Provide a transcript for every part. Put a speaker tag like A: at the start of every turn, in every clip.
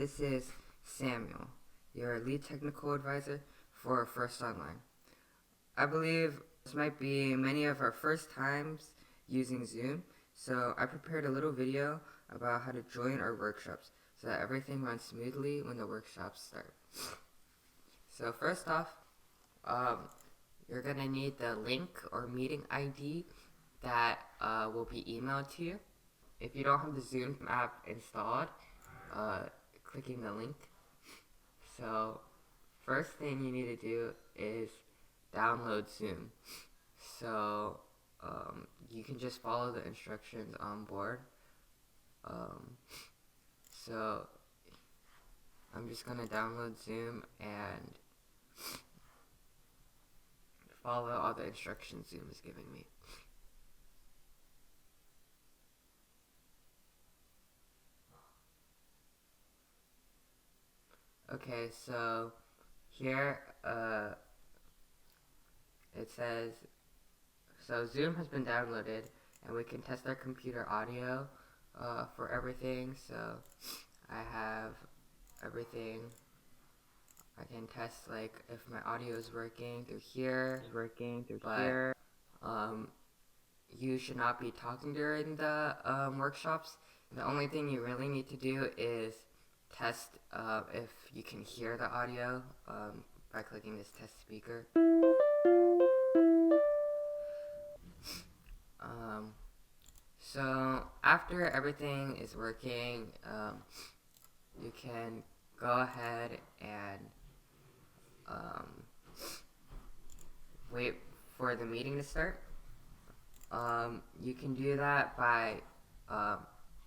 A: This is Samuel, your lead technical advisor for First Online. I believe this might be many of our first times using Zoom, so I prepared a little video about how to join our workshops so that everything runs smoothly when the workshops start. So first off, you're going to need the link or meeting ID that will be emailed to you. If you don't have the Zoom app installed, clicking the link. So first thing you need to do is download Zoom. So you can just follow the instructions on board. So I'm just going to download Zoom and follow all the instructions Zoom is giving me. Okay, so here it says, so Zoom has been downloaded and we can test our computer audio for everything. So I have everything. I can test like if my audio is working through here, you should not be talking during the workshops. The only thing you really need to do is test if you can hear the audio by clicking this test speaker. So after everything is working, you can go ahead and wait for the meeting to start. You can do that by,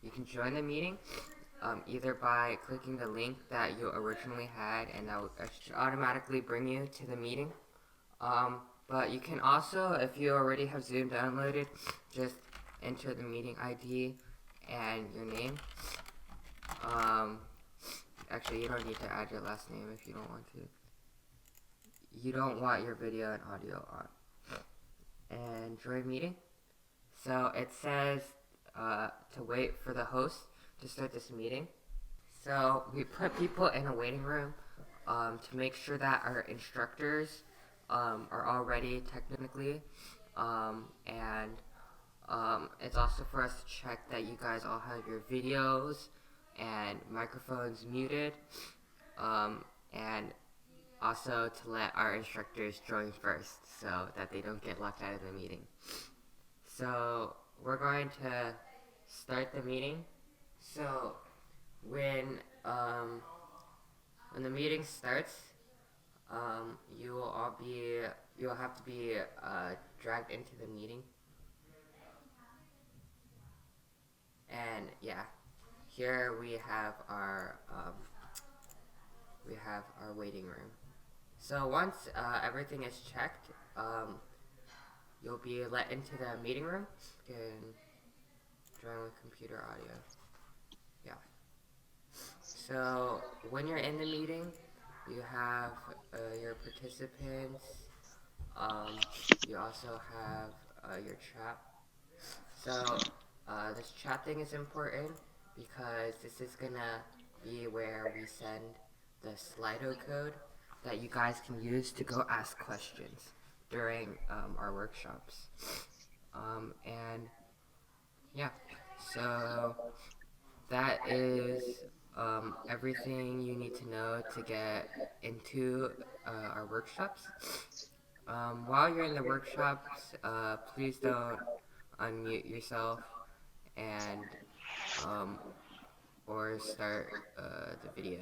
A: you can join the meeting either by clicking the link that you originally had, and that should automatically bring you to the meeting. But you can also, if you already have Zoom downloaded, just enter the meeting ID and your name. Actually, you don't need to add your last name if you don't want to. You don't want your video and audio on. And join meeting. So it says to wait for the host to start this meeting. So we put people in a waiting room to make sure that our instructors are all ready technically, and it's also for us to check that you guys all have your videos and microphones muted, and also to let our instructors join first so that they don't get locked out of the meeting. So we're going to start the meeting. So when the meeting starts, you'll have to be dragged into the meeting. And yeah, here we have our waiting room. So once everything is checked, you'll be let into the meeting room. You can join with computer audio. Yeah. So when you're in the meeting, you have your participants. You also have your chat. So this chat thing is important because this is gonna be where we send the Slido code that you guys can use to go ask questions during our workshops. And yeah, so that is everything you need to know to get into our workshops. While you're in the workshops, please don't unmute yourself and or start the video.